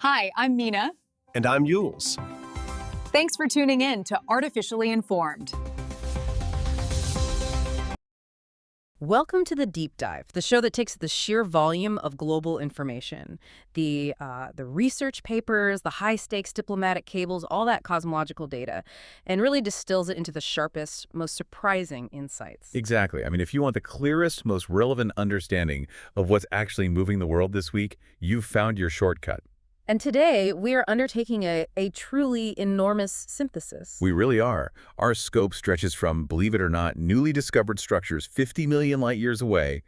Hi, I'm Mina. And I'm Yules. Thanks for tuning in to Artificially Informed. Welcome to the Deep Dive, the show that takes the sheer volume of global information, the research papers, the high-stakes diplomatic cables, all that cosmological data, and really distills it into the sharpest, most surprising insights. Exactly. I mean, if you want the clearest, most relevant understanding of what's actually moving the world this week, you've found your shortcut. And today, we are undertaking a truly enormous synthesis. We really are. Our scope stretches from, believe it or not, newly discovered structures 50 million light years away,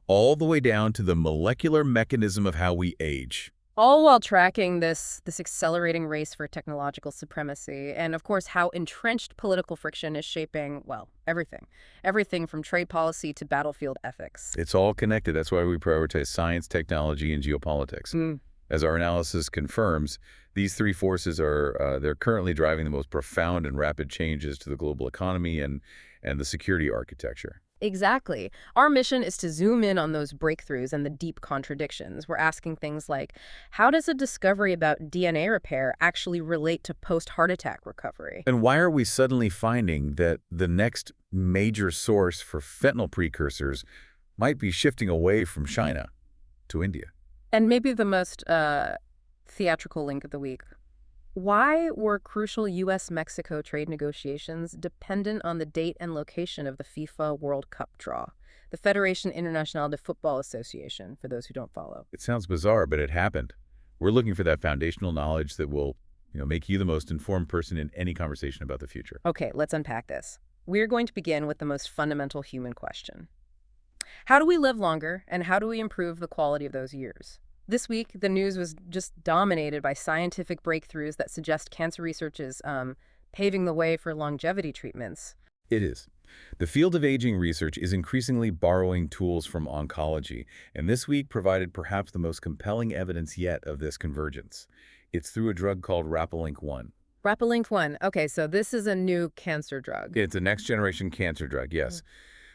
all the way down to the molecular mechanism of how we age. All while tracking this accelerating race for technological supremacy, and of course how entrenched political friction is shaping, well, everything. Everything from trade policy to battlefield ethics. It's all connected. That's why we prioritize science, technology, and geopolitics. As our analysis confirms, these three forces they're currently driving the most profound and rapid changes to the global economy and the security architecture. Exactly. Our mission is to zoom in on those breakthroughs and the deep contradictions. We're asking things like, how does a discovery about DNA repair actually relate to post-heart attack recovery? And why are we suddenly finding that the next major source for fentanyl precursors might be shifting away from China to India? And maybe the most theatrical link of the week. Why were crucial U.S.-Mexico trade negotiations dependent on the date and location of the FIFA World Cup draw? The Fédération Internationale de Football Association, for those who don't follow. It sounds bizarre, but it happened. We're looking for that foundational knowledge that will, make you the most informed person in any conversation about the future. Okay, let's unpack this. We're going to begin with the most fundamental human question. How do we live longer, and how do we improve the quality of those years? This week, the news was just dominated by scientific breakthroughs that suggest cancer research is paving the way for longevity treatments. It is. The field of aging research is increasingly borrowing tools from oncology, and this week provided perhaps the most compelling evidence yet of this convergence. It's through a drug called Rapalink-1. Rapalink-1. Okay, so this is a new cancer drug. It's a next-generation cancer drug, yes.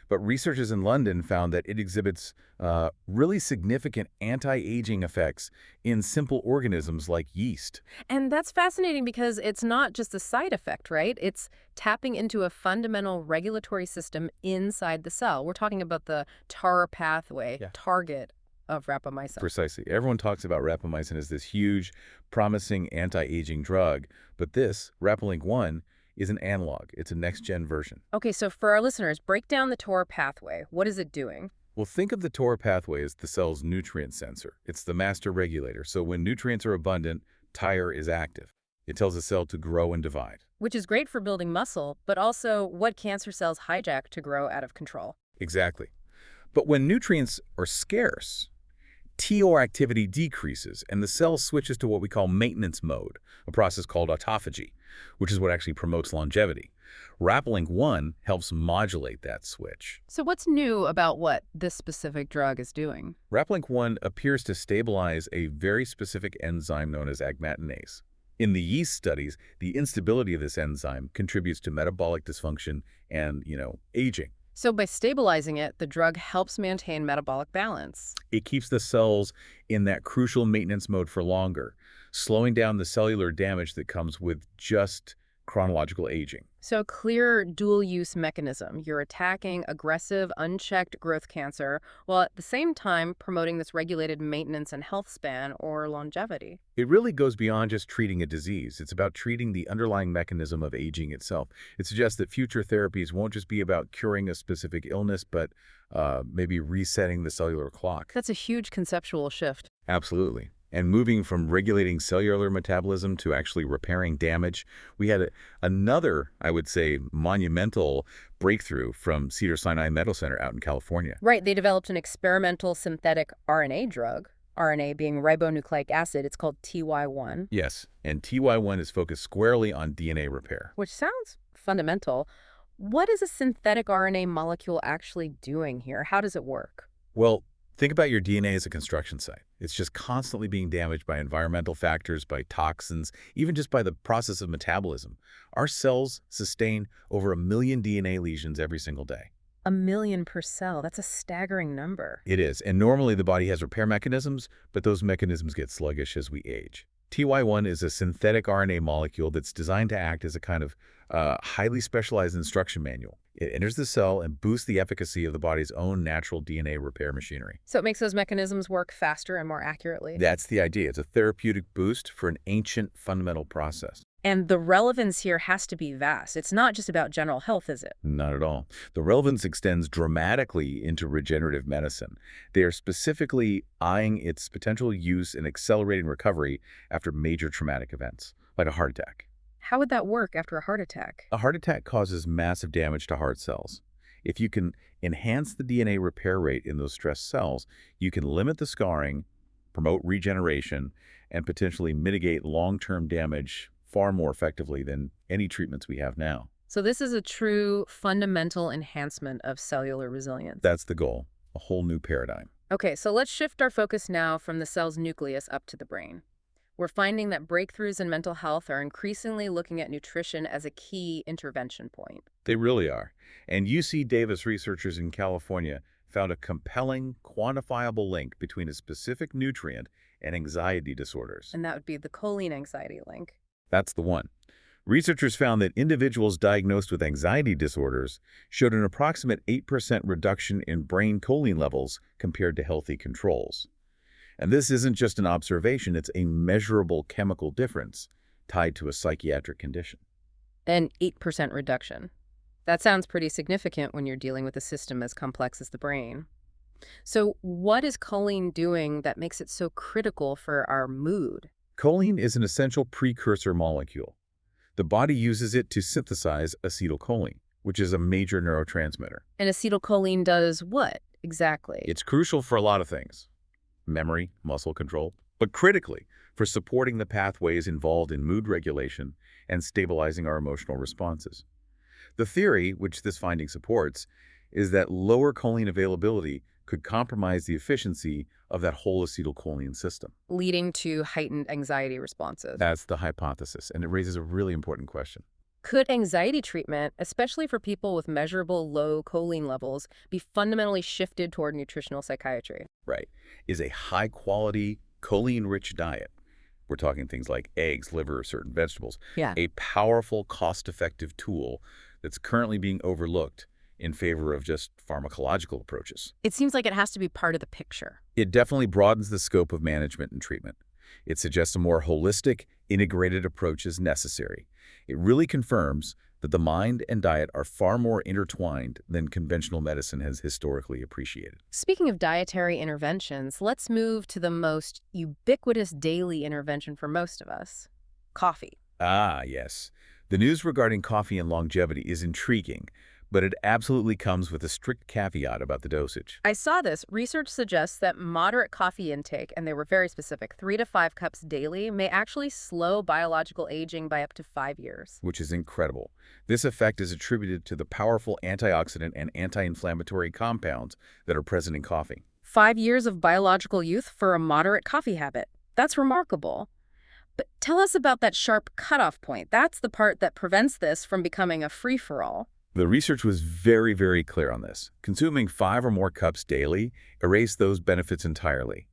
But researchers in London found that it exhibits really significant anti-aging effects in simple organisms like yeast. And that's fascinating because it's not just a side effect, right? It's tapping into a fundamental regulatory system inside the cell. We're talking about the TAR pathway, target of rapamycin. Precisely. Everyone talks about rapamycin as this huge, promising anti-aging drug, but this, Rapalink-1, is an analog. It's a next-gen version. Okay, so for our listeners, break down the TOR pathway. What is it doing? Well, think of the TOR pathway as the cell's nutrient sensor. It's the master regulator. So when nutrients are abundant, TIRE is active. It tells the cell to grow and divide. Which is great for building muscle, but also what cancer cells hijack to grow out of control. Exactly. But when nutrients are scarce, TOR activity decreases, and the cell switches to what we call maintenance mode, a process called autophagy, which is what actually promotes longevity. Rapalink-1 helps modulate that switch. So what's new about what this specific drug is doing? Rapalink-1 appears to stabilize a very specific enzyme known as agmatinase. In the yeast studies, the instability of this enzyme contributes to metabolic dysfunction and, aging. So by stabilizing it, the drug helps maintain metabolic balance. It keeps the cells in that crucial maintenance mode for longer, slowing down the cellular damage that comes with just chronological aging. So a clear dual-use mechanism. You're attacking aggressive, unchecked growth cancer, while at the same time promoting this regulated maintenance and health span or longevity. It really goes beyond just treating a disease. It's about treating the underlying mechanism of aging itself. It suggests that future therapies won't just be about curing a specific illness, but maybe resetting the cellular clock. That's a huge conceptual shift. Absolutely. And moving from regulating cellular metabolism to actually repairing damage, we had another, I would say, monumental breakthrough from Cedars-Sinai Medical Center out in California. Right. They developed an experimental synthetic RNA drug, RNA being ribonucleic acid. It's called TY1. Yes, and TY1 is focused squarely on DNA repair. Which sounds fundamental. What is a synthetic RNA molecule actually doing here? How does it work? Well, think about your DNA as a construction site. It's just constantly being damaged by environmental factors, by toxins, even just by the process of metabolism. Our cells sustain over 1 million DNA lesions every single day. 1 million per cell. That's a staggering number. It is. And normally the body has repair mechanisms, but those mechanisms get sluggish as we age. TY1 is a synthetic RNA molecule that's designed to act as a kind of highly specialized instruction manual. It enters the cell and boosts the efficacy of the body's own natural DNA repair machinery. So it makes those mechanisms work faster and more accurately. That's the idea. It's a therapeutic boost for an ancient fundamental process. And the relevance here has to be vast. It's not just about general health, is it? Not at all. The relevance extends dramatically into regenerative medicine. They are specifically eyeing its potential use in accelerating recovery after major traumatic events, like a heart attack. How would that work after a heart attack? A heart attack causes massive damage to heart cells. If you can enhance the DNA repair rate in those stressed cells, you can limit the scarring, promote regeneration, and potentially mitigate long-term damage far more effectively than any treatments we have now. So this is a true fundamental enhancement of cellular resilience. That's the goal, a whole new paradigm. Okay, so let's shift our focus now from the cell's nucleus up to the brain. We're finding that breakthroughs in mental health are increasingly looking at nutrition as a key intervention point. They really are. And UC Davis researchers in California found a compelling, quantifiable link between a specific nutrient and anxiety disorders. And that would be the choline anxiety link. That's the one. Researchers found that individuals diagnosed with anxiety disorders showed an approximate 8% reduction in brain choline levels compared to healthy controls. And this isn't just an observation, it's a measurable chemical difference tied to a psychiatric condition. An 8% reduction. That sounds pretty significant when you're dealing with a system as complex as the brain. So what is choline doing that makes it so critical for our mood? Choline is an essential precursor molecule. The body uses it to synthesize acetylcholine, which is a major neurotransmitter. And acetylcholine does what exactly? It's crucial for a lot of things. Memory, muscle control, but critically for supporting the pathways involved in mood regulation and stabilizing our emotional responses. The theory, which this finding supports, is that lower choline availability could compromise the efficiency of that whole acetylcholine system, Leading to heightened anxiety responses. That's the hypothesis, and it raises a really important question. Could anxiety treatment, especially for people with measurable low choline levels, be fundamentally shifted toward nutritional psychiatry? Right. Is a high-quality, choline-rich diet, we're talking things like eggs, liver, certain vegetables, a powerful, cost-effective tool that's currently being overlooked in favor of just pharmacological approaches? It seems like it has to be part of the picture. It definitely broadens the scope of management and treatment. It suggests a more holistic, integrated approach is necessary. It really confirms that the mind and diet are far more intertwined than conventional medicine has historically appreciated. Speaking of dietary interventions, let's move to the most ubiquitous daily intervention for most of us: coffee. Ah, yes. The news regarding coffee and longevity is intriguing, but it absolutely comes with a strict caveat about the dosage. I saw this. Research suggests that moderate coffee intake, and they were very specific, 3 to 5 cups daily, may actually slow biological aging by up to 5 years. Which is incredible. This effect is attributed to the powerful antioxidant and anti-inflammatory compounds that are present in coffee. 5 years of biological youth for a moderate coffee habit. That's remarkable. But tell us about that sharp cutoff point. That's the part that prevents this from becoming a free-for-all. The research was very, very clear on this. Consuming 5 or more cups daily erased those benefits entirely.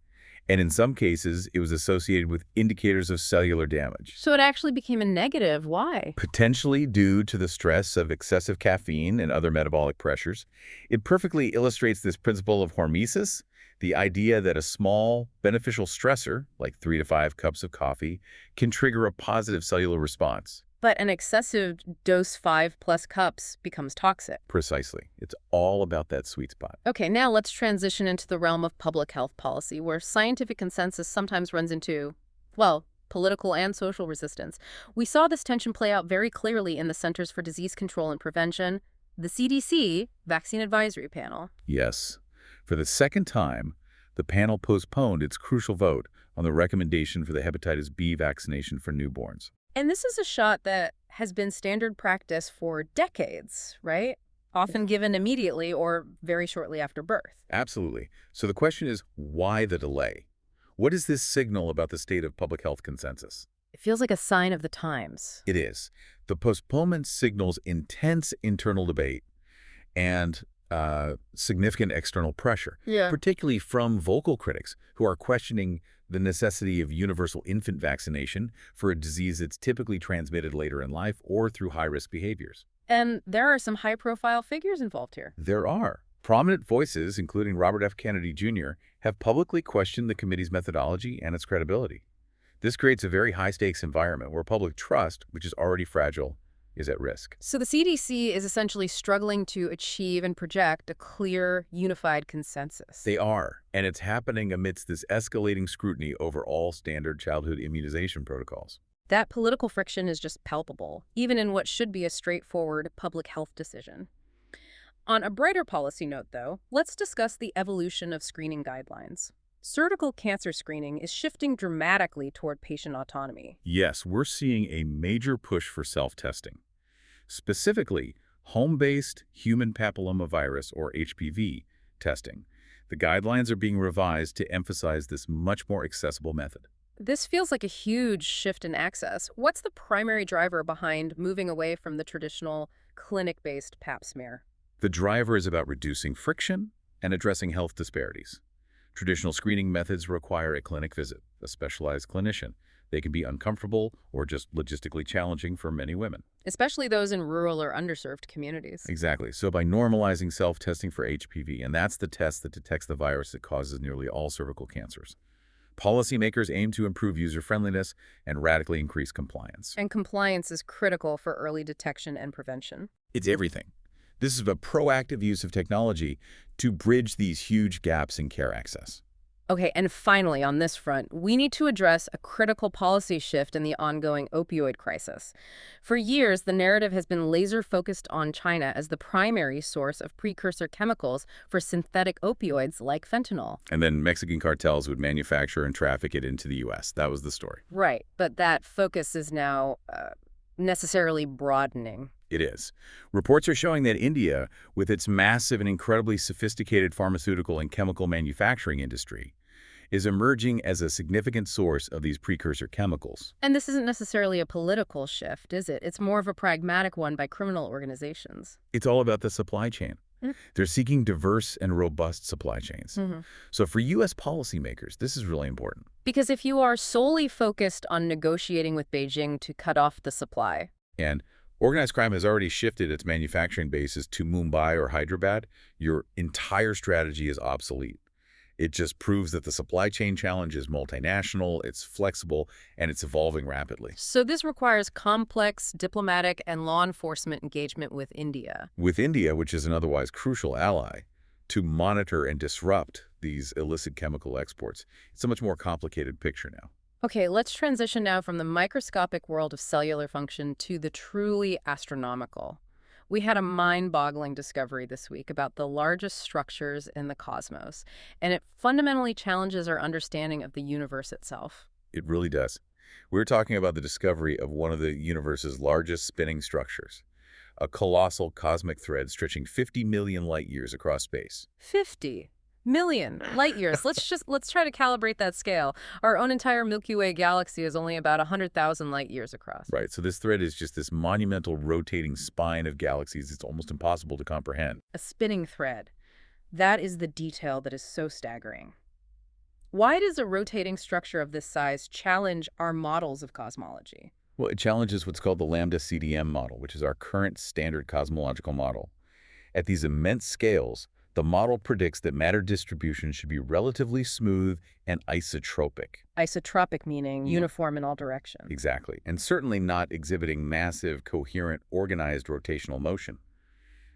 And in some cases, it was associated with indicators of cellular damage. So it actually became a negative. Why? Potentially due to the stress of excessive caffeine and other metabolic pressures. It perfectly illustrates this principle of hormesis, the idea that a small, beneficial stressor, like 3 to 5 cups of coffee, can trigger a positive cellular response. But an excessive dose 5+ cups becomes toxic. Precisely. It's all about that sweet spot. Okay, now let's transition into the realm of public health policy, where scientific consensus sometimes runs into, well, political and social resistance. We saw this tension play out very clearly in the Centers for Disease Control and Prevention, the CDC Vaccine Advisory Panel. Yes. For the second time, the panel postponed its crucial vote on the recommendation for the hepatitis B vaccination for newborns. And this is a shot that has been standard practice for decades, right? Often given immediately or very shortly after birth. Absolutely. So the question is, why the delay? What is this signal about the state of public health consensus? It feels like a sign of the times. It is. The postponement signals intense internal debate and significant external pressure, particularly from vocal critics who are questioning the necessity of universal infant vaccination for a disease that's typically transmitted later in life or through high-risk behaviors. And there are some high-profile figures involved here. There are. Prominent voices, including Robert F. Kennedy Jr., have publicly questioned the committee's methodology and its credibility. This creates a very high-stakes environment where public trust, which is already fragile, is at risk. So the CDC is essentially struggling to achieve and project a clear, unified consensus. They are, and it's happening amidst this escalating scrutiny over all standard childhood immunization protocols. That political friction is just palpable, even in what should be a straightforward public health decision. On a brighter policy note, though, let's discuss the evolution of screening guidelines. Cervical cancer screening is shifting dramatically toward patient autonomy. Yes, we're seeing a major push for self-testing. Specifically, home-based human papillomavirus, or HPV, testing. The guidelines are being revised to emphasize this much more accessible method. This feels like a huge shift in access. What's the primary driver behind moving away from the traditional clinic-based pap smear? The driver is about reducing friction and addressing health disparities. Traditional screening methods require a clinic visit, a specialized clinician. They can be uncomfortable or just logistically challenging for many women. Especially those in rural or underserved communities. Exactly. So by normalizing self-testing for HPV, and that's the test that detects the virus that causes nearly all cervical cancers, policymakers aim to improve user-friendliness and radically increase compliance. And compliance is critical for early detection and prevention. It's everything. This is a proactive use of technology to bridge these huge gaps in care access. Okay, and finally, on this front, we need to address a critical policy shift in the ongoing opioid crisis. For years, the narrative has been laser-focused on China as the primary source of precursor chemicals for synthetic opioids like fentanyl. And then Mexican cartels would manufacture and traffic it into the U.S. That was the story. Right, but that focus is now necessarily broadening. It is. Reports are showing that India, with its massive and incredibly sophisticated pharmaceutical and chemical manufacturing industry, is emerging as a significant source of these precursor chemicals. And this isn't necessarily a political shift, is it? It's more of a pragmatic one by criminal organizations. It's all about the supply chain. They're seeking diverse and robust supply chains. So for U.S. policymakers, this is really important. Because if you are solely focused on negotiating with Beijing to cut off the supply, And organized crime has already shifted its manufacturing bases to Mumbai or Hyderabad, your entire strategy is obsolete. It just proves that the supply chain challenge is multinational, it's flexible, and it's evolving rapidly. so this requires complex diplomatic and law enforcement engagement with India. With India, which is an otherwise crucial ally, to monitor and disrupt these illicit chemical exports, it's a much more complicated picture now. Okay, let's transition now from the microscopic world of cellular function to the truly astronomical. We had a mind-boggling discovery this week about the largest structures in the cosmos, and it fundamentally challenges our understanding of the universe itself. It really does. We're talking about the discovery of one of the universe's largest spinning structures, a colossal cosmic thread stretching 50 million light-years across space. 50 million light years. Let's try to calibrate that scale. Our own entire Milky Way galaxy is only about 100,000 light years across. Right, so this thread is just this monumental rotating spine of galaxies. It's almost impossible to comprehend. A spinning thread. That is the detail that is so staggering. Why does a rotating structure of this size challenge our models of cosmology? Well, it challenges what's called the lambda CDM model, which is our current standard cosmological model. At these immense scales, the model predicts that matter distribution should be relatively smooth and isotropic. Isotropic meaning uniform in all directions. Exactly, and certainly not exhibiting massive, coherent, organized rotational motion.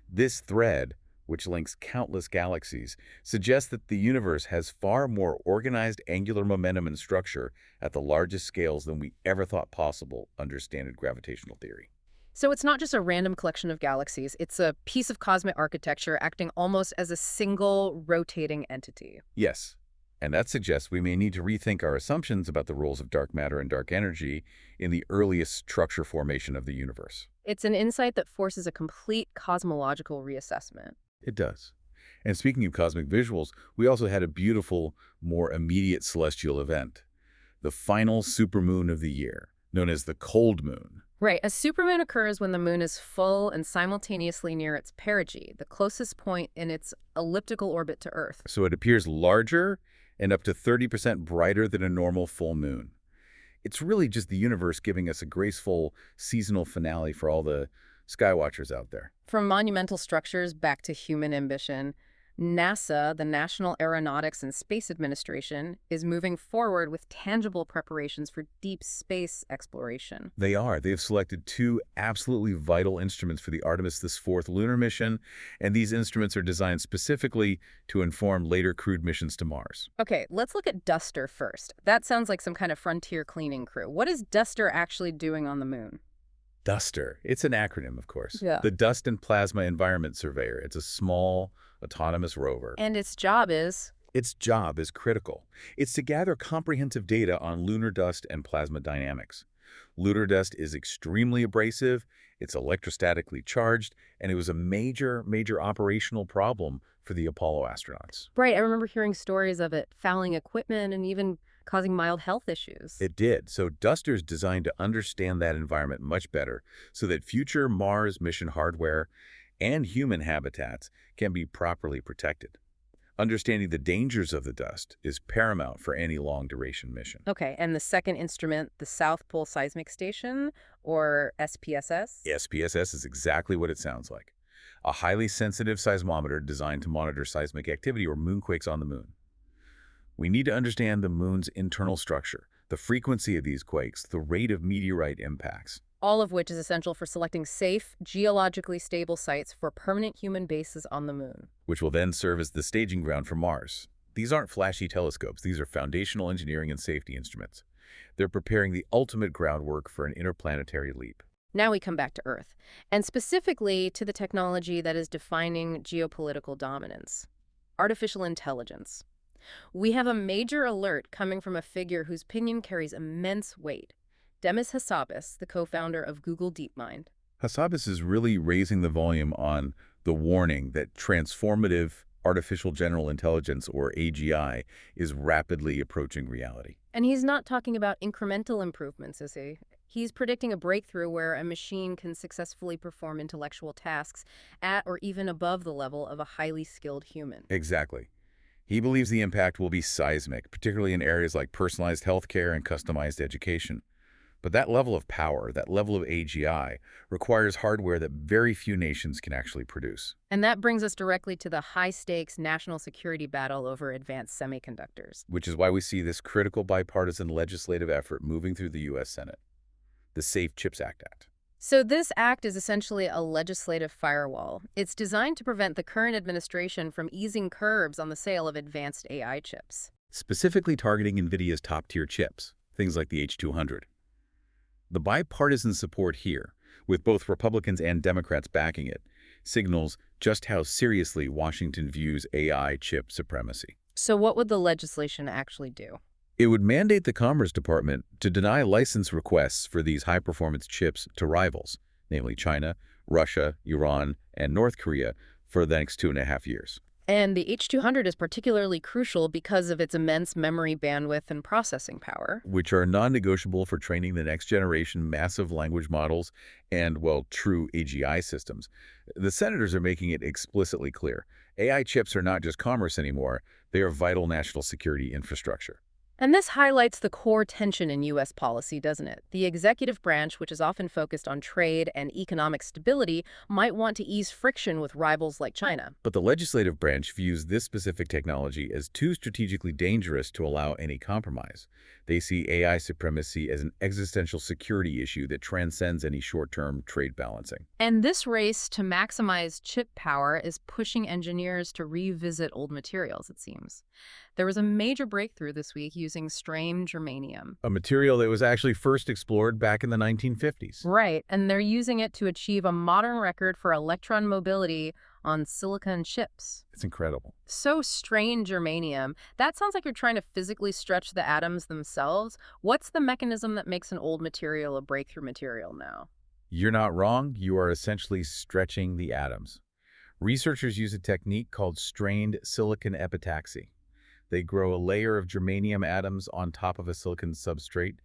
This thread, which links countless galaxies, suggests that the universe has far more organized angular momentum and structure at the largest scales than we ever thought possible under standard gravitational theory. So it's not just a random collection of galaxies, it's a piece of cosmic architecture acting almost as a single rotating entity. Yes, and that suggests we may need to rethink our assumptions about the roles of dark matter and dark energy in the earliest structure formation of the universe. It's an insight that forces a complete cosmological reassessment. It does. And speaking of cosmic visuals, we also had a beautiful, more immediate celestial event, the final supermoon of the year, known as the Cold Moon. Right. A supermoon occurs when the moon is full and simultaneously near its perigee, the closest point in its elliptical orbit to Earth. So it appears larger and up to 30% brighter than a normal full moon. It's really just the universe giving us a graceful seasonal finale for all the skywatchers out there. From monumental structures back to human ambition, NASA, the National Aeronautics and Space Administration, is moving forward with tangible preparations for deep space exploration. They are. They've selected two absolutely vital instruments for the Artemis IV lunar mission, and these instruments are designed specifically to inform later crewed missions to Mars. Okay, let's look at Duster first. That sounds like some kind of frontier cleaning crew. What is Duster actually doing on the moon? Duster. It's an acronym, of course. Yeah. The Dust and Plasma Environment Surveyor. It's a small, autonomous rover. And its job is? Its job is critical. It's to gather comprehensive data on lunar dust and plasma dynamics. Lunar dust is extremely abrasive, it's electrostatically charged, and it was a major operational problem for the Apollo astronauts. Right, I remember hearing stories of it fouling equipment and even causing mild health issues. It did. So Duster's designed to understand that environment much better so that future Mars mission hardware and human habitats can be properly protected. Understanding the dangers of the dust is paramount for any long-duration mission. Okay, and the second instrument, the South Pole Seismic Station, or SPSS? SPSS is exactly what it sounds like. A highly sensitive seismometer designed to monitor seismic activity or moonquakes on the moon. We need to understand the moon's internal structure, the frequency of these quakes, the rate of meteorite impacts. All of which is essential for selecting safe, geologically stable sites for permanent human bases on the moon. Which will then serve as the staging ground for Mars. These aren't flashy telescopes. These are foundational engineering and safety instruments. They're preparing the ultimate groundwork for an interplanetary leap. Now we come back to Earth, and specifically to the technology that is defining geopolitical dominance: artificial intelligence. We have a major alert coming from a figure whose opinion carries immense weight. Demis Hassabis, the co-founder of Google DeepMind. Hassabis is really raising the volume on the warning that transformative artificial general intelligence, or AGI, is rapidly approaching reality. And he's not talking about incremental improvements, is he? He's predicting a breakthrough where a machine can successfully perform intellectual tasks at or even above the level of a highly skilled human. Exactly. He believes the impact will be seismic, particularly in areas like personalized healthcare and customized education. But that level of power, that level of AGI, requires hardware that very few nations can actually produce. And that brings us directly to the high-stakes national security battle over advanced semiconductors. Which is why we see this critical bipartisan legislative effort moving through the U.S. Senate, the Safe Chips Act. So this act is essentially a legislative firewall. It's designed to prevent the current administration from easing curbs on the sale of advanced AI chips. Specifically targeting NVIDIA's top-tier chips, things like the H200. The bipartisan support here, with both Republicans and Democrats backing it, signals just how seriously Washington views AI chip supremacy. So what would the legislation actually do? It would mandate the Commerce Department to deny license requests for these high-performance chips to rivals, namely China, Russia, Iran, and North Korea, for the next 2.5 years. And the H200 is particularly crucial because of its immense memory bandwidth and processing power. Which are non-negotiable for training the next generation massive language models and, well, true AGI systems. The senators are making it explicitly clear. AI chips are not just commerce anymore. They are vital national security infrastructure. And this highlights the core tension in U.S. policy, doesn't it? The executive branch, which is often focused on trade and economic stability, might want to ease friction with rivals like China. But the legislative branch views this specific technology as too strategically dangerous to allow any compromise. They see AI supremacy as an existential security issue that transcends any short-term trade balancing. And this race to maximize chip power is pushing engineers to revisit old materials, it seems. There was a major breakthrough this week using strained germanium. A material that was actually first explored back in the 1950s. Right, and they're using it to achieve a modern record for electron mobility on silicon chips. It's incredible. So strained germanium, that sounds like you're trying to physically stretch the atoms themselves. What's the mechanism that makes an old material a breakthrough material now? You're not wrong. You are essentially stretching the atoms. Researchers use a technique called strained silicon epitaxy. They grow a layer of germanium atoms on top of a silicon substrate,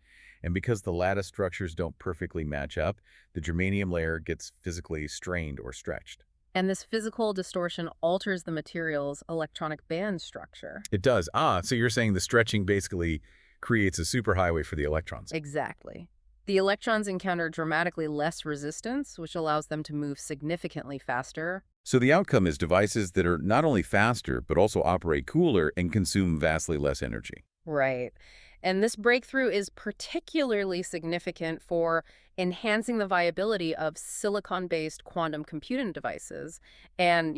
and because the lattice structures don't perfectly match up, the germanium layer gets physically strained or stretched. And this physical distortion alters the material's electronic band structure. It does. So you're saying the stretching basically creates a superhighway for the electrons. Exactly. The electrons encounter dramatically less resistance, which allows them to move significantly faster. So the outcome is devices that are not only faster, but also operate cooler and consume vastly less energy. Right. And this breakthrough is particularly significant for enhancing the viability of silicon-based quantum computing devices and,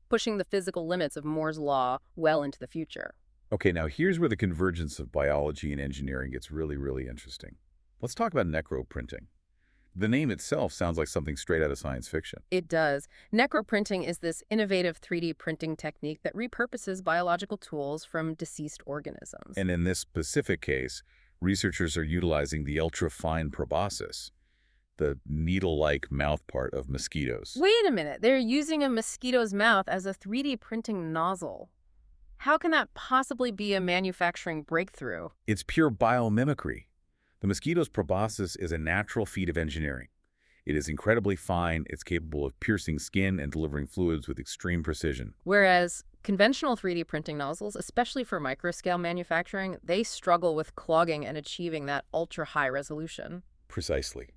pushing the physical limits of Moore's law well into the future. Okay, now here's where the convergence of biology and engineering gets really, really interesting. Let's talk about necroprinting. The name itself sounds like something straight out of science fiction. It does. Necroprinting is this innovative 3D printing technique that repurposes biological tools from deceased organisms. And in this specific case, researchers are utilizing the ultra-fine proboscis, the needle-like mouth part of mosquitoes. Wait a minute. They're using a mosquito's mouth as a 3D printing nozzle. How can that possibly be a manufacturing breakthrough? It's pure biomimicry. The mosquito's proboscis is a natural feat of engineering. It is incredibly fine, it's capable of piercing skin and delivering fluids with extreme precision. Whereas conventional 3D printing nozzles, especially for microscale manufacturing, they struggle with clogging and achieving that ultra-high resolution. Precisely.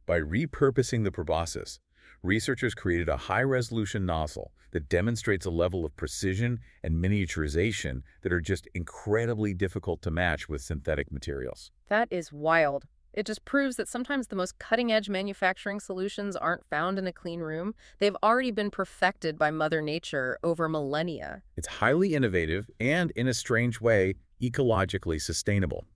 By repurposing the proboscis, researchers created a high-resolution nozzle that demonstrates a level of precision and miniaturization that are just incredibly difficult to match with synthetic materials. That is wild. It just proves that sometimes the most cutting-edge manufacturing solutions aren't found in a clean room. They've already been perfected by Mother Nature over millennia. It's highly innovative and, in a strange way, ecologically sustainable.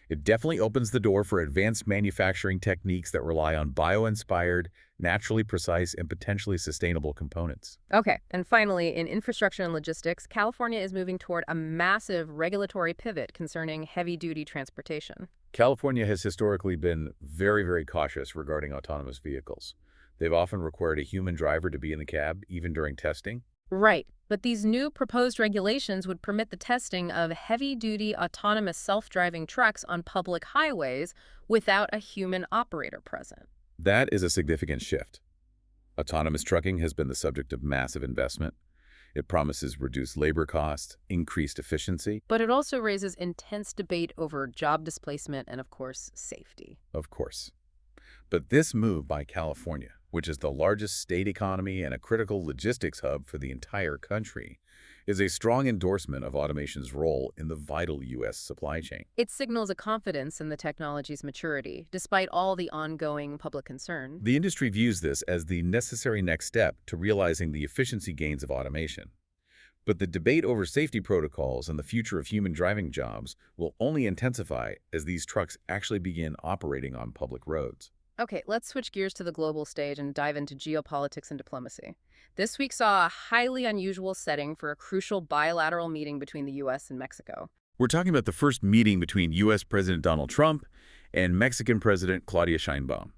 It definitely opens the door for advanced manufacturing techniques that rely on bio-inspired, naturally precise, and potentially sustainable components. Okay, and finally, in infrastructure and logistics, California is moving toward a massive regulatory pivot concerning heavy-duty transportation. California has historically been very, very cautious regarding autonomous vehicles. They've often required a human driver to be in the cab, even during testing. Right, but these new proposed regulations would permit the testing of heavy-duty autonomous self-driving trucks on public highways without a human operator present. That is a significant shift. Autonomous trucking has been the subject of massive investment. It promises reduced labor costs, increased efficiency. But it also raises intense debate over job displacement and, of course, safety. Of course. But this move by California, which is the largest state economy and a critical logistics hub for the entire country, is a strong endorsement of automation's role in the vital U.S. supply chain. It signals a confidence in the technology's maturity, despite all the ongoing public concern. The industry views this as the necessary next step to realizing the efficiency gains of automation. But the debate over safety protocols and the future of human driving jobs will only intensify as these trucks actually begin operating on public roads. Okay, let's switch gears to the global stage and dive into geopolitics and diplomacy. This week saw a highly unusual setting for a crucial bilateral meeting between the U.S. and Mexico. We're talking about the first meeting between U.S. President Donald Trump and Mexican President Claudia Sheinbaum.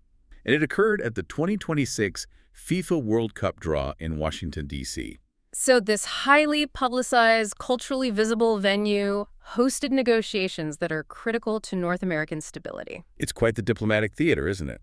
And it occurred at the 2026 FIFA World Cup draw in Washington, D.C. So this highly publicized, culturally visible venue hosted negotiations that are critical to North American stability. It's quite the diplomatic theater, isn't it?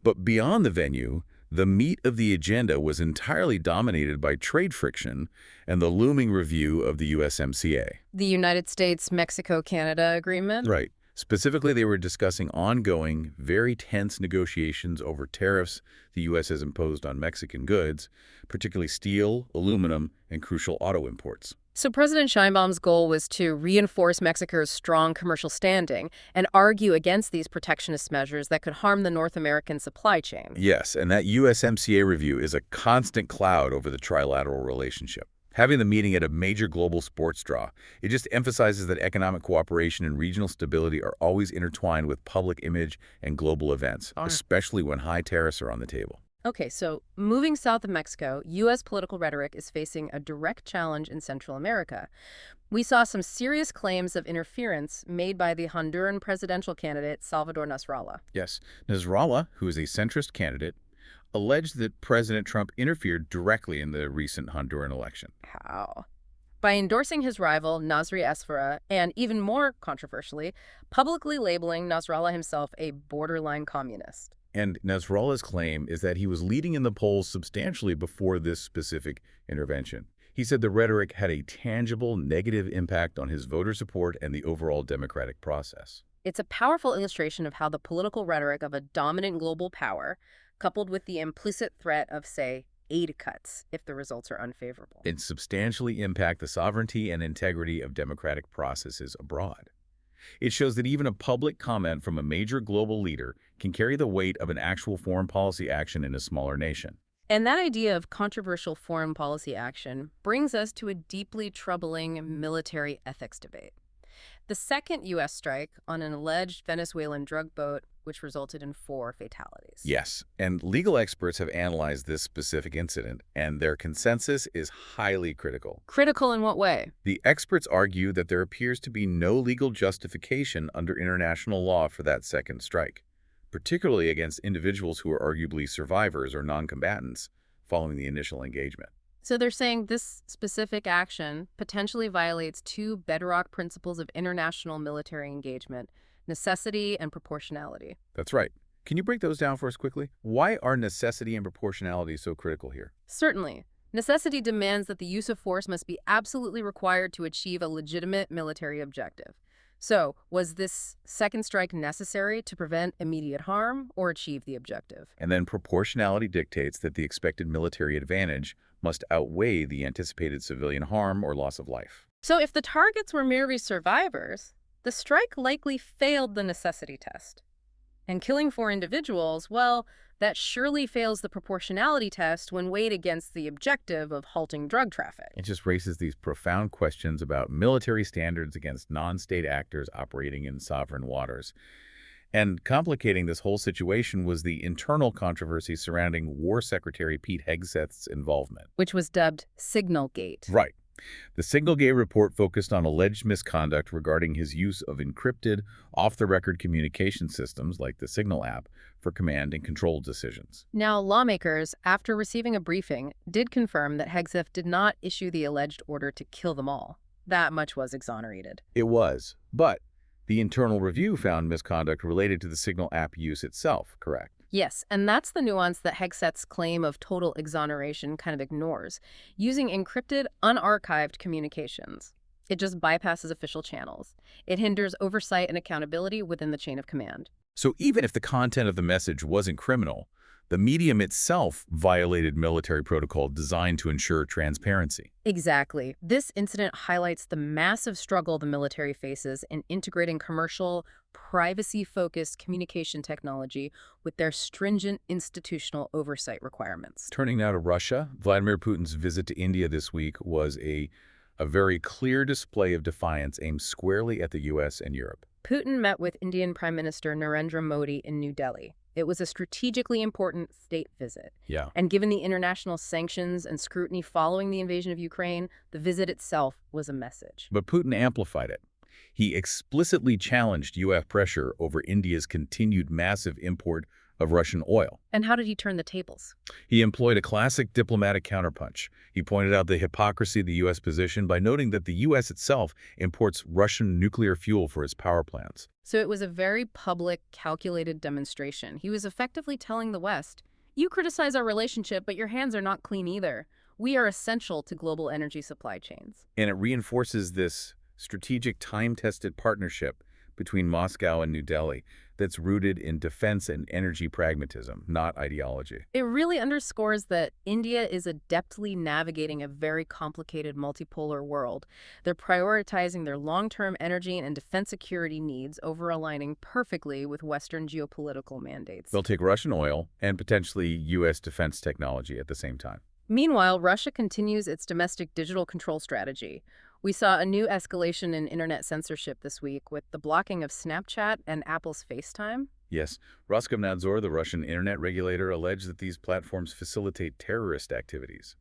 But beyond the venue, the meat of the agenda was entirely dominated by trade friction and the looming review of the USMCA. The United States-Mexico-Canada agreement? Right. Specifically, they were discussing ongoing, very tense negotiations over tariffs the U.S. has imposed on Mexican goods, particularly steel, aluminum, and crucial auto imports. So President Sheinbaum's goal was to reinforce Mexico's strong commercial standing and argue against these protectionist measures that could harm the North American supply chain. Yes, and that USMCA review is a constant cloud over the trilateral relationship. Having the meeting at a major global sports draw, it just emphasizes that economic cooperation and regional stability are always intertwined with public image and global events, especially when high tariffs are on the table. Okay, so moving south of Mexico, U.S. political rhetoric is facing a direct challenge in Central America. We saw some serious claims of interference made by the Honduran presidential candidate Salvador Nasrallah. Yes, Nasrallah, who is a centrist candidate, alleged that President Trump interfered directly in the recent Honduran election. How? By endorsing his rival, Nasri Esfera, and even more controversially, publicly labeling Nasrallah himself a borderline communist. And Nasrallah's claim is that he was leading in the polls substantially before this specific intervention. He said the rhetoric had a tangible negative impact on his voter support and the overall democratic process. It's a powerful illustration of how the political rhetoric of a dominant global power, coupled with the implicit threat of, say, aid cuts if the results are unfavorable, It substantially impact the sovereignty and integrity of democratic processes abroad. It shows that even a public comment from a major global leader can carry the weight of an actual foreign policy action in a smaller nation. And that idea of controversial foreign policy action brings us to a deeply troubling military ethics debate. The second U.S. strike on an alleged Venezuelan drug boat, which resulted in 4 fatalities. Yes, and legal experts have analyzed this specific incident, and their consensus is highly critical. Critical in what way? The experts argue that there appears to be no legal justification under international law for that second strike, particularly against individuals who are arguably survivors or non-combatants following the initial engagement. So they're saying this specific action potentially violates 2 bedrock principles of international military engagement: necessity and proportionality. That's right. Can you break those down for us quickly? Why are necessity and proportionality so critical here? Certainly. Necessity demands that the use of force must be absolutely required to achieve a legitimate military objective. So, was this second strike necessary to prevent immediate harm or achieve the objective? And then proportionality dictates that the expected military advantage must outweigh the anticipated civilian harm or loss of life. So if the targets were merely survivors, the strike likely failed the necessity test. And killing 4 individuals, well, that surely fails the proportionality test when weighed against the objective of halting drug traffic. It just raises these profound questions about military standards against non-state actors operating in sovereign waters. And complicating this whole situation was the internal controversy surrounding War Secretary Pete Hegseth's involvement. Which was dubbed Signalgate. Right. The Signalgate report focused on alleged misconduct regarding his use of encrypted, off-the-record communication systems like the Signal app for command and control decisions. Now, lawmakers, after receiving a briefing, did confirm that Hegseth did not issue the alleged order to kill them all. That much was exonerated. It was, but the internal review found misconduct related to the Signal app use itself, correct? Yes, and that's the nuance that Hegseth's claim of total exoneration kind of ignores. Using encrypted, unarchived communications, it just bypasses official channels. It hinders oversight and accountability within the chain of command. So even if the content of the message wasn't criminal, the medium itself violated military protocol designed to ensure transparency. Exactly. This incident highlights the massive struggle the military faces in integrating commercial, privacy-focused communication technology with their stringent institutional oversight requirements. Turning now to Russia, Vladimir Putin's visit to India this week was a very clear display of defiance aimed squarely at the U.S. and Europe. Putin met with Indian Prime Minister Narendra Modi in New Delhi. It was a strategically important state visit. Yeah. And given the international sanctions and scrutiny following the invasion of Ukraine, the visit itself was a message. But Putin amplified it. He explicitly challenged U.S. pressure over India's continued massive import of Russian oil. And how did he turn the tables? He employed a classic diplomatic counterpunch. He pointed out the hypocrisy of the U.S. position by noting that the U.S. itself imports Russian nuclear fuel for its power plants. So it was a very public, calculated demonstration. He was effectively telling the West, you criticize our relationship, but your hands are not clean either. We are essential to global energy supply chains. And it reinforces this strategic, time-tested partnership between Moscow and New Delhi that's rooted in defense and energy pragmatism, not ideology. It really underscores that India is adeptly navigating a very complicated multipolar world. They're prioritizing their long-term energy and defense security needs over aligning perfectly with Western geopolitical mandates. They'll take Russian oil and potentially U.S. defense technology at the same time. Meanwhile, Russia continues its domestic digital control strategy. We saw a new escalation in internet censorship this week with the blocking of Snapchat and Apple's FaceTime. Yes, Roskomnadzor, the Russian internet regulator, alleged that these platforms facilitate terrorist activities.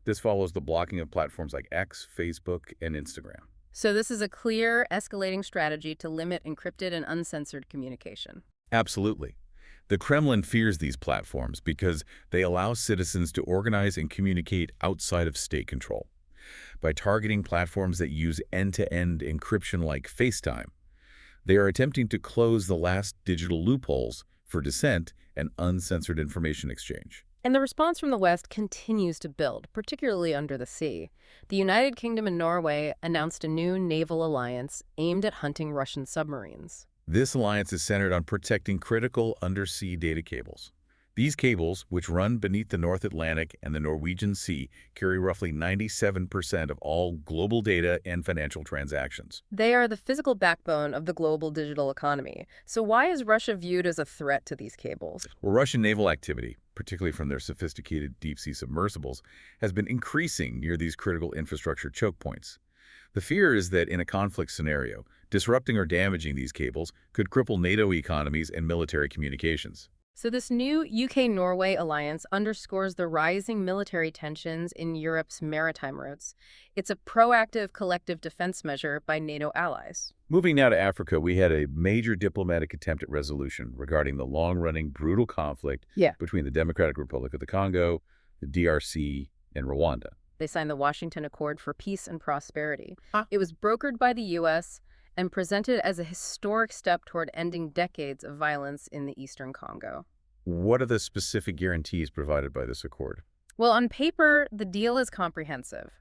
This follows the blocking of platforms like X, Facebook, and Instagram. So this is a clear, escalating strategy to limit encrypted and uncensored communication. Absolutely. The Kremlin fears these platforms because they allow citizens to organize and communicate outside of state control. By targeting platforms that use end-to-end encryption like FaceTime, they are attempting to close the last digital loopholes for dissent and uncensored information exchange. And the response from the West continues to build, particularly under the sea. The United Kingdom and Norway announced a new naval alliance aimed at hunting Russian submarines. This alliance is centered on protecting critical undersea data cables. These cables, which run beneath the North Atlantic and the Norwegian Sea, carry roughly 97% of all global data and financial transactions. They are the physical backbone of the global digital economy. So why is Russia viewed as a threat to these cables? Well, Russian naval activity, particularly from their sophisticated deep-sea submersibles, has been increasing near these critical infrastructure choke points. The fear is that in a conflict scenario, disrupting or damaging these cables could cripple NATO economies and military communications. So this new UK-Norway alliance underscores the rising military tensions in Europe's maritime routes. It's a proactive collective defense measure by NATO allies. Moving now to Africa, we had a major diplomatic attempt at resolution regarding the long-running brutal conflict between the Democratic Republic of the Congo, the DRC, and Rwanda. They signed the Washington Accord for Peace and Prosperity. It was brokered by the U.S. and presented as a historic step toward ending decades of violence in the eastern Congo. What are the specific guarantees provided by this accord? Well, on paper, the deal is comprehensive.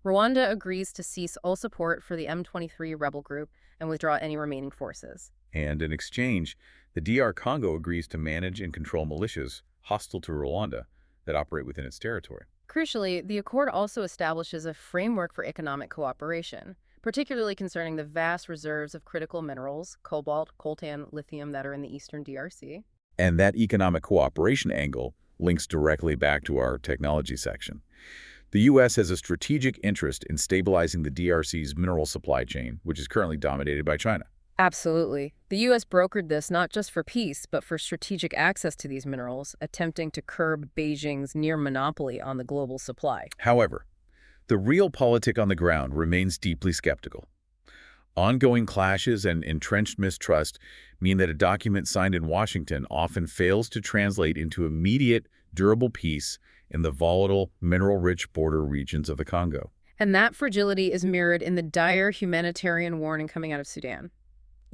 Rwanda agrees to cease all support for the M23 rebel group and withdraw any remaining forces. And in exchange, the DR Congo agrees to manage and control militias hostile to Rwanda that operate within its territory. Crucially, the accord also establishes a framework for economic cooperation, particularly concerning the vast reserves of critical minerals, cobalt, coltan, lithium that are in the eastern DRC. And that economic cooperation angle links directly back to our technology section. The U.S. has a strategic interest in stabilizing the DRC's mineral supply chain, which is currently dominated by China. Absolutely. The U.S. brokered this not just for peace, but for strategic access to these minerals, attempting to curb Beijing's near monopoly on the global supply. However, the realpolitik on the ground remains deeply skeptical. Ongoing clashes and entrenched mistrust mean that a document signed in Washington often fails to translate into immediate, durable peace in the volatile, mineral-rich border regions of the Congo. And that fragility is mirrored in the dire humanitarian warning coming out of Sudan.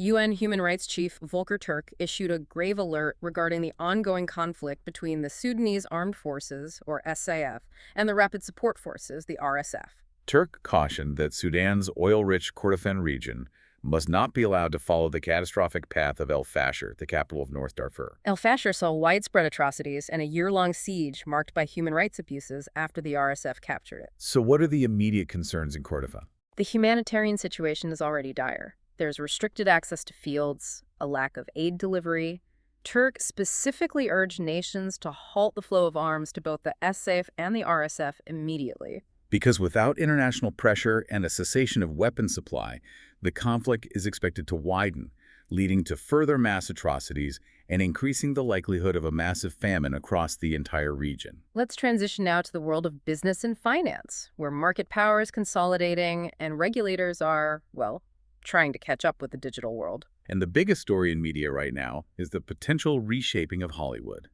UN Human Rights Chief Volker Turk issued a grave alert regarding the ongoing conflict between the Sudanese Armed Forces, or SAF, and the Rapid Support Forces, the RSF. Turk cautioned that Sudan's oil-rich Kordofan region must not be allowed to follow the catastrophic path of El Fasher, the capital of North Darfur. El Fasher saw widespread atrocities and a year-long siege marked by human rights abuses after the RSF captured it. So what are the immediate concerns in Kordofan? The humanitarian situation is already dire. There's restricted access to fields, a lack of aid delivery. Turk specifically urged nations to halt the flow of arms to both the SAF and the RSF immediately. Because without international pressure and a cessation of weapon supply, the conflict is expected to widen, leading to further mass atrocities and increasing the likelihood of a massive famine across the entire region. Let's transition now to the world of business and finance, where market power is consolidating and regulators are, well, trying to catch up with the digital world. And the biggest story in media right now is the potential reshaping of Hollywood.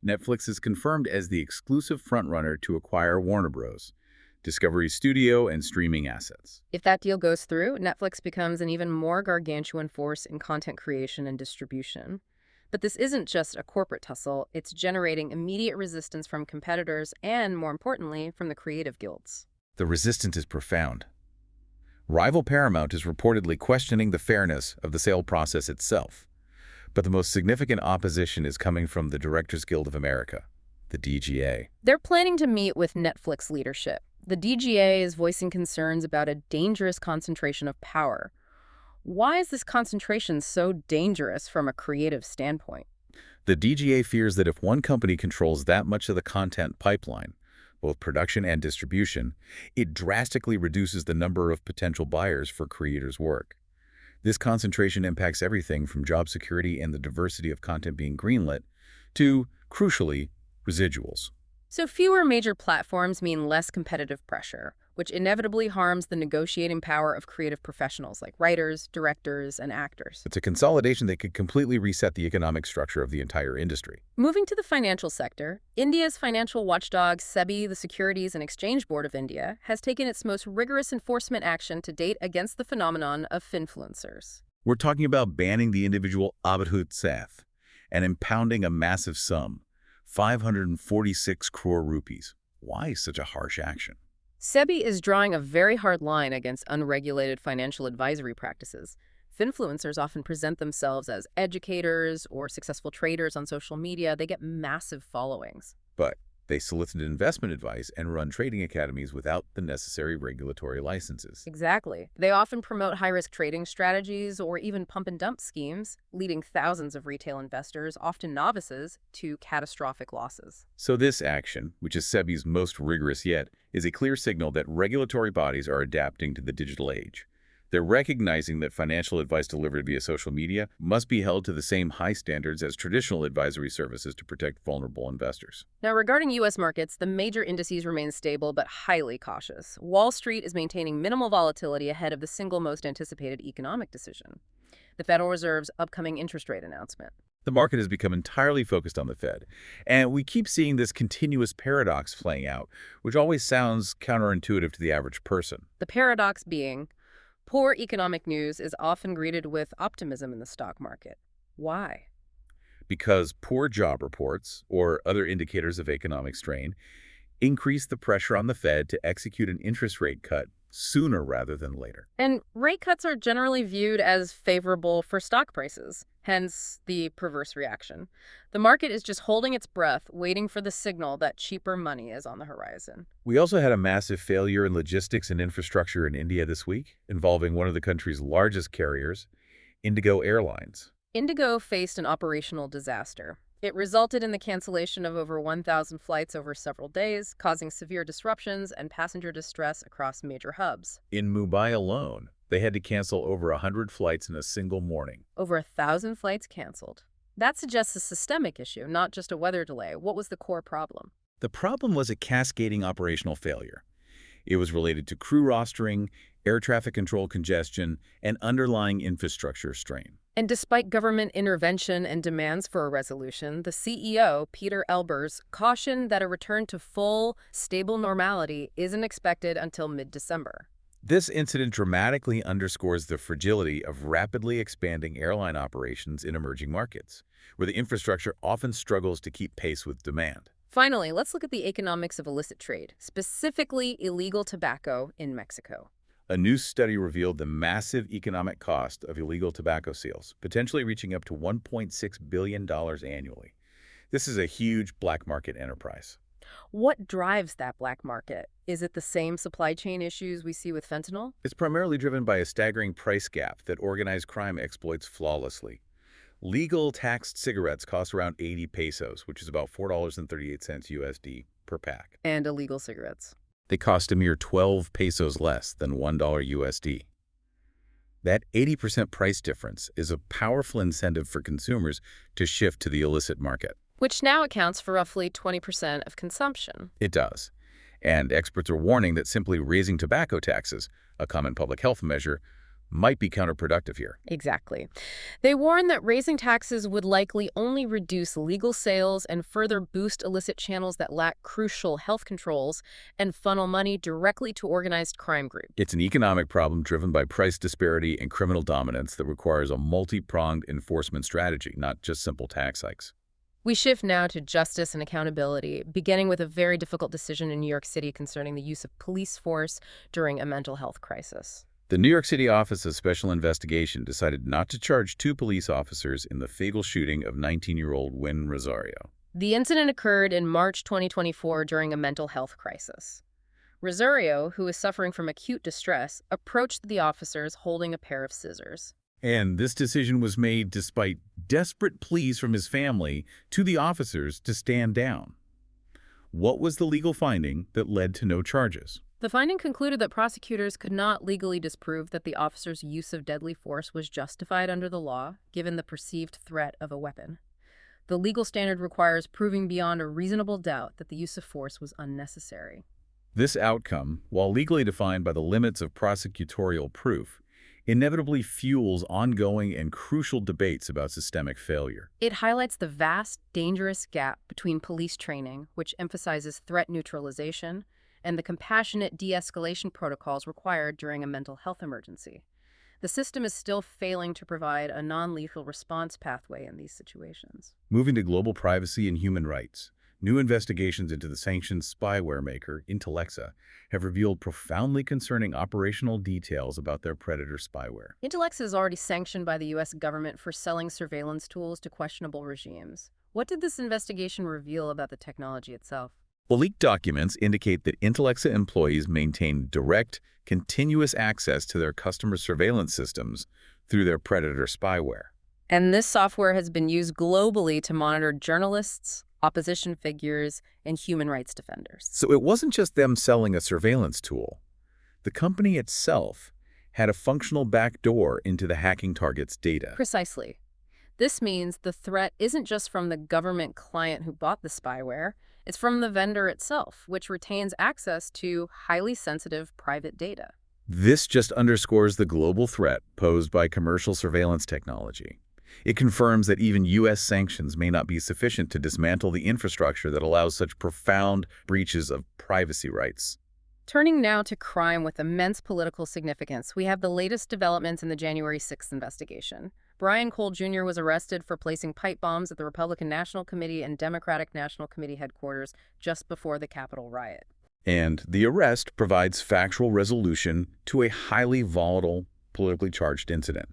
Netflix is confirmed as the exclusive frontrunner to acquire Warner Bros., Discovery's studio and streaming assets. If that deal goes through, Netflix becomes an even more gargantuan force in content creation and distribution. But this isn't just a corporate tussle, it's generating immediate resistance from competitors and, more importantly, from the creative guilds. The resistance is profound. Rival Paramount is reportedly questioning the fairness of the sale process itself. But the most significant opposition is coming from the Directors Guild of America, the DGA. They're planning to meet with Netflix leadership. The DGA is voicing concerns about a dangerous concentration of power. Why is this concentration so dangerous from a creative standpoint? The DGA fears that if one company controls that much of the content pipeline, both production and distribution, it drastically reduces the number of potential buyers for creators' work. This concentration impacts everything from job security and the diversity of content being greenlit to, crucially, residuals. So fewer major platforms mean less competitive pressure, which inevitably harms the negotiating power of creative professionals like writers, directors, and actors. It's a consolidation that could completely reset the economic structure of the entire industry. Moving to the financial sector, India's financial watchdog, SEBI, the Securities and Exchange Board of India, has taken its most rigorous enforcement action to date against the phenomenon of finfluencers. We're talking about banning the individual Abhidhut Seth and impounding a massive sum, 546 crore rupees. Why such a harsh action? SEBI is drawing a very hard line against unregulated financial advisory practices. Finfluencers often present themselves as educators or successful traders on social media. They get massive followings. But they solicit investment advice and run trading academies without the necessary regulatory licenses. Exactly. They often promote high-risk trading strategies or even pump-and-dump schemes, leading thousands of retail investors, often novices, to catastrophic losses. So this action, which is SEBI's most rigorous yet, is a clear signal that regulatory bodies are adapting to the digital age. They're recognizing that financial advice delivered via social media must be held to the same high standards as traditional advisory services to protect vulnerable investors. Now, regarding U.S. markets, the major indices remain stable but highly cautious. Wall Street is maintaining minimal volatility ahead of the single most anticipated economic decision, the Federal Reserve's upcoming interest rate announcement. The market has become entirely focused on the Fed, and we keep seeing this continuous paradox playing out, which always sounds counterintuitive to the average person. The paradox being, poor economic news is often greeted with optimism in the stock market. Why? Because poor job reports, or other indicators of economic strain, increase the pressure on the Fed to execute an interest rate cut sooner rather than later. And rate cuts are generally viewed as favorable for stock prices, hence the perverse reaction. The market is just holding its breath, waiting for the signal that cheaper money is on the horizon. We also had a massive failure in logistics and infrastructure in India this week, involving one of the country's largest carriers, Indigo Airlines. Indigo faced an operational disaster. It resulted in the cancellation of over 1,000 flights over several days, causing severe disruptions and passenger distress across major hubs. In Mumbai alone, they had to cancel over 100 flights in a single morning. Over 1,000 flights canceled. That suggests a systemic issue, not just a weather delay. What was the core problem? The problem was a cascading operational failure. It was related to crew rostering, air traffic control congestion, and underlying infrastructure strain. And despite government intervention and demands for a resolution, the CEO, Peter Elbers, cautioned that a return to full, stable normality isn't expected until mid-December. This incident dramatically underscores the fragility of rapidly expanding airline operations in emerging markets, where the infrastructure often struggles to keep pace with demand. Finally, let's look at the economics of illicit trade, specifically illegal tobacco in Mexico. A new study revealed the massive economic cost of illegal tobacco sales, potentially reaching up to $1.6 billion annually. This is a huge black market enterprise. What drives that black market? Is it the same supply chain issues we see with fentanyl? It's primarily driven by a staggering price gap that organized crime exploits flawlessly. Legal taxed cigarettes cost around 80 pesos, which is about $4.38 USD per pack. And illegal cigarettes. They cost a mere 12 pesos less than $1 USD. That 80% price difference is a powerful incentive for consumers to shift to the illicit market. Which now accounts for roughly 20% of consumption. It does. And experts are warning that simply raising tobacco taxes, a common public health measure, might be counterproductive here. Exactly. They warn that raising taxes would likely only reduce legal sales and further boost illicit channels that lack crucial health controls and funnel money directly to organized crime groups. It's an economic problem driven by price disparity and criminal dominance that requires a multi-pronged enforcement strategy, not just simple tax hikes. We shift now to justice and accountability, beginning with a very difficult decision in New York City concerning the use of police force during a mental health crisis. The New York City Office of Special Investigation decided not to charge 2 police officers in the fatal shooting of 19-year-old Wynn Rosario. The incident occurred in March 2024 during a mental health crisis. Rosario, who was suffering from acute distress, approached the officers holding a pair of scissors. And this decision was made despite desperate pleas from his family to the officers to stand down. What was the legal finding that led to no charges? The finding concluded that prosecutors could not legally disprove that the officer's use of deadly force was justified under the law, given the perceived threat of a weapon. The legal standard requires proving beyond a reasonable doubt that the use of force was unnecessary. This outcome, while legally defined by the limits of prosecutorial proof, inevitably fuels ongoing and crucial debates about systemic failure. It highlights the vast, dangerous gap between police training, which emphasizes threat neutralization, and the compassionate de-escalation protocols required during a mental health emergency. The system is still failing to provide a non-lethal response pathway in these situations. Moving to global privacy and human rights, new investigations into the sanctioned spyware maker, Intellexa, have revealed profoundly concerning operational details about their predator spyware. Intellexa is already sanctioned by the U.S. government for selling surveillance tools to questionable regimes. What did this investigation reveal about the technology itself? The leaked documents indicate that Intellexa employees maintain direct, continuous access to their customer surveillance systems through their predator spyware. And this software has been used globally to monitor journalists, opposition figures, and human rights defenders. So it wasn't just them selling a surveillance tool. The company itself had a functional backdoor into the hacking target's data. Precisely. This means the threat isn't just from the government client who bought the spyware, it's from the vendor itself, which retains access to highly sensitive private data. This just underscores the global threat posed by commercial surveillance technology. It confirms that even U.S. sanctions may not be sufficient to dismantle the infrastructure that allows such profound breaches of privacy rights. Turning now to crime with immense political significance, we have the latest developments in the January 6th investigation. Brian Cole Jr. was arrested for placing pipe bombs at the Republican National Committee and Democratic National Committee headquarters just before the Capitol riot. And the arrest provides factual resolution to a highly volatile, politically charged incident.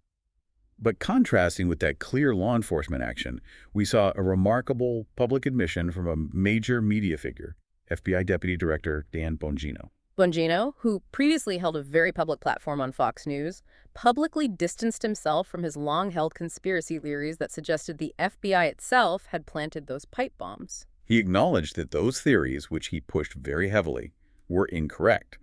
But contrasting with that clear law enforcement action, we saw a remarkable public admission from a major media figure, FBI Deputy Director Dan Bongino. Bongino, who previously held a very public platform on Fox News, publicly distanced himself from his long-held conspiracy theories that suggested the FBI itself had planted those pipe bombs. He acknowledged that those theories, which he pushed very heavily, were incorrect.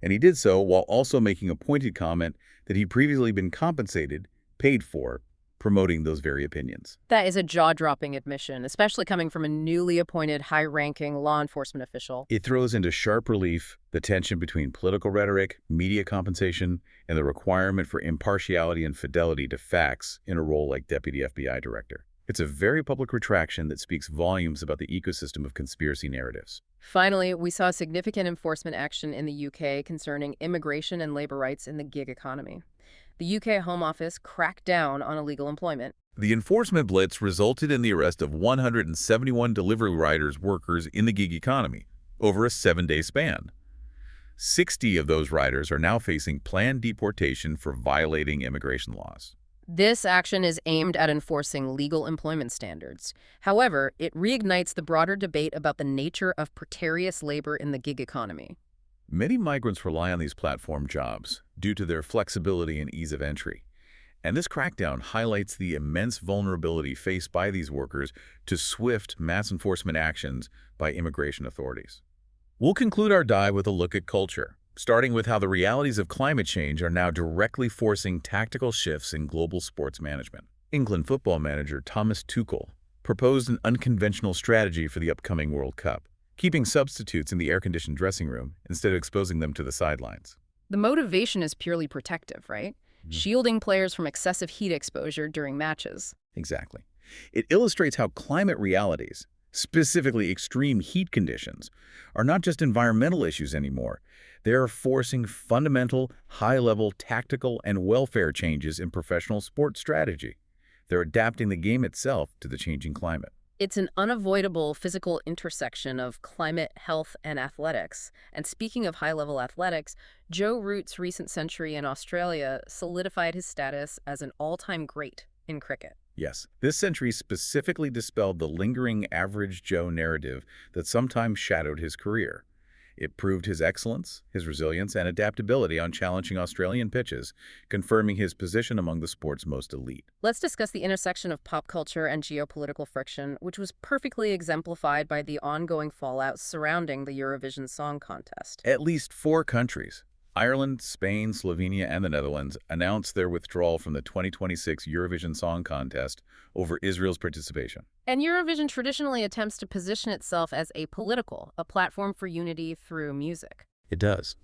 And he did so while also making a pointed comment that he'd previously been compensated, paid for, promoting those very opinions. That is a jaw-dropping admission, especially coming from a newly appointed high-ranking law enforcement official. It throws into sharp relief the tension between political rhetoric, media compensation, and the requirement for impartiality and fidelity to facts in a role like Deputy FBI Director. It's a very public retraction that speaks volumes about the ecosystem of conspiracy narratives. Finally, we saw significant enforcement action in the UK concerning immigration and labor rights in the gig economy. The UK Home Office cracked down on illegal employment. The enforcement blitz resulted in the arrest of 171 delivery riders workers in the gig economy over a 7-day span. 60 of those riders are now facing planned deportation for violating immigration laws. This action is aimed at enforcing legal employment standards. However, it reignites the broader debate about the nature of precarious labor in the gig economy. Many migrants rely on these platform jobs due to their flexibility and ease of entry. And this crackdown highlights the immense vulnerability faced by these workers to swift mass enforcement actions by immigration authorities. We'll conclude our dive with a look at culture, starting with how the realities of climate change are now directly forcing tactical shifts in global sports management. England football manager Thomas Tuchel proposed an unconventional strategy for the upcoming World Cup, keeping substitutes in the air-conditioned dressing room instead of exposing them to the sidelines. The motivation is purely protective, right? Shielding players from excessive heat exposure during matches. Exactly. It illustrates how climate realities, specifically extreme heat conditions, are not just environmental issues anymore. They are forcing fundamental, high-level tactical and welfare changes in professional sports strategy. They're adapting the game itself to the changing climate. It's an unavoidable physical intersection of climate, health, and athletics. And speaking of high-level athletics, Joe Root's recent century in Australia solidified his status as an all-time great in cricket. Yes, this century specifically dispelled the lingering average Joe narrative that sometimes shadowed his career. It proved his excellence, his resilience, and adaptability on challenging Australian pitches, confirming his position among the sport's most elite. Let's discuss the intersection of pop culture and geopolitical friction, which was perfectly exemplified by the ongoing fallout surrounding the Eurovision Song Contest. At least 4 countries, Ireland, Spain, Slovenia, and the Netherlands, announced their withdrawal from the 2026 Eurovision Song Contest over Israel's participation. And Eurovision traditionally attempts to position itself as apolitical, a platform for unity through music. It does.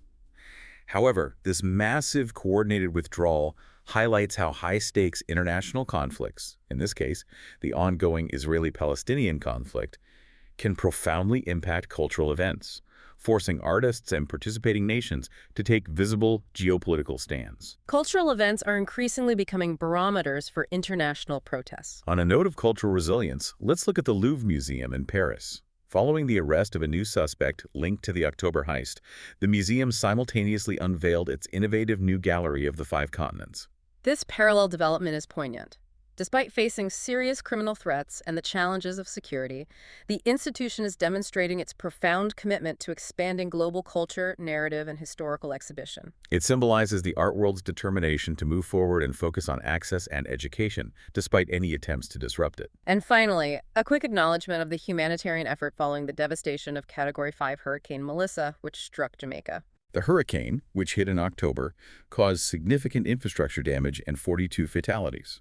However, this massive coordinated withdrawal highlights how high-stakes international conflicts, in this case, the ongoing Israeli-Palestinian conflict, can profoundly impact cultural events, forcing artists and participating nations to take visible geopolitical stands. Cultural events are increasingly becoming barometers for international protests. On a note of cultural resilience, let's look at the Louvre Museum in Paris. Following the arrest of a new suspect linked to the October heist, the museum simultaneously unveiled its innovative new gallery of the 5 continents. This parallel development is poignant. Despite facing serious criminal threats and the challenges of security, the institution is demonstrating its profound commitment to expanding global culture, narrative, and historical exhibition. It symbolizes the art world's determination to move forward and focus on access and education, despite any attempts to disrupt it. And finally, a quick acknowledgement of the humanitarian effort following the devastation of Category 5 Hurricane Melissa, which struck Jamaica. The hurricane, which hit in October, caused significant infrastructure damage and 42 fatalities.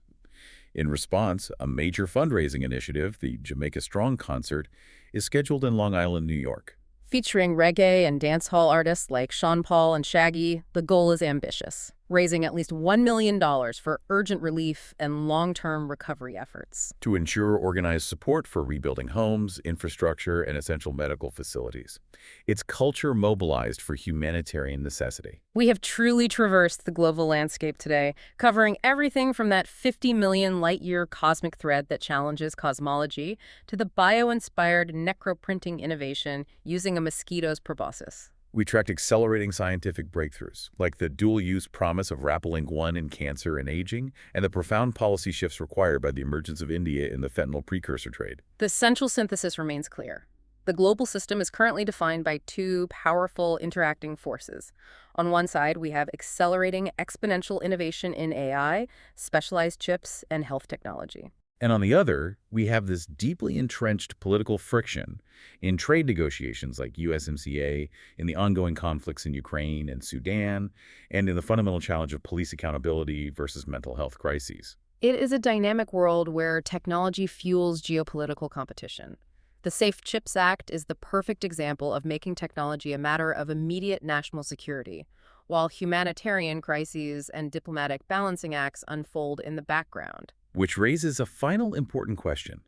In response, a major fundraising initiative, the Jamaica Strong Concert, is scheduled in Long Island, New York. Featuring reggae and dancehall artists like Sean Paul and Shaggy, the goal is ambitious, raising at least $1 million for urgent relief and long-term recovery efforts. To ensure organized support for rebuilding homes, infrastructure, and essential medical facilities. It's culture mobilized for humanitarian necessity. We have truly traversed the global landscape today, covering everything from that 50 million light-year cosmic thread that challenges cosmology to the bio-inspired necroprinting innovation using a mosquito's proboscis. We tracked accelerating scientific breakthroughs, like the dual-use promise of Rapalink-1 in cancer and aging, and the profound policy shifts required by the emergence of India in the fentanyl precursor trade. The central synthesis remains clear. The global system is currently defined by 2 powerful interacting forces. On one side, we have accelerating exponential innovation in AI, specialized chips, and health technology. And on the other, we have this deeply entrenched political friction in trade negotiations like USMCA, in the ongoing conflicts in Ukraine and Sudan, and in the fundamental challenge of police accountability versus mental health crises. It is a dynamic world where technology fuels geopolitical competition. The Safe Chips Act is the perfect example of making technology a matter of immediate national security, while humanitarian crises and diplomatic balancing acts unfold in the background. Which raises a final important question.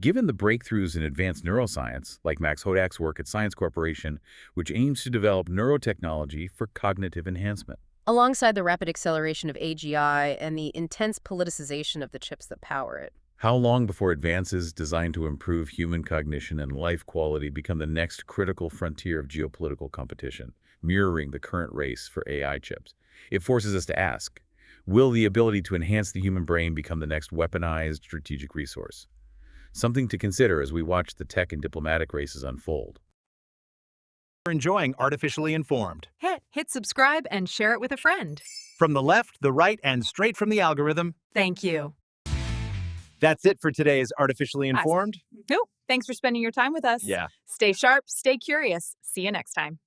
Given the breakthroughs in advanced neuroscience, like Max Hodak's work at Science Corporation, which aims to develop neurotechnology for cognitive enhancement. Alongside the rapid acceleration of AGI and the intense politicization of the chips that power it. How long before advances designed to improve human cognition and life quality become the next critical frontier of geopolitical competition, mirroring the current race for AI chips? It forces us to ask, will the ability to enhance the human brain become the next weaponized strategic resource? Something to consider as we watch the tech and diplomatic races unfold. For enjoying Artificially Informed. Hit subscribe and share it with a friend. From the left, the right, and straight from the algorithm. Thank you. That's it for today's Artificially Informed. Nope. Thanks for spending your time with us. Yeah. Stay sharp, stay curious. See you next time.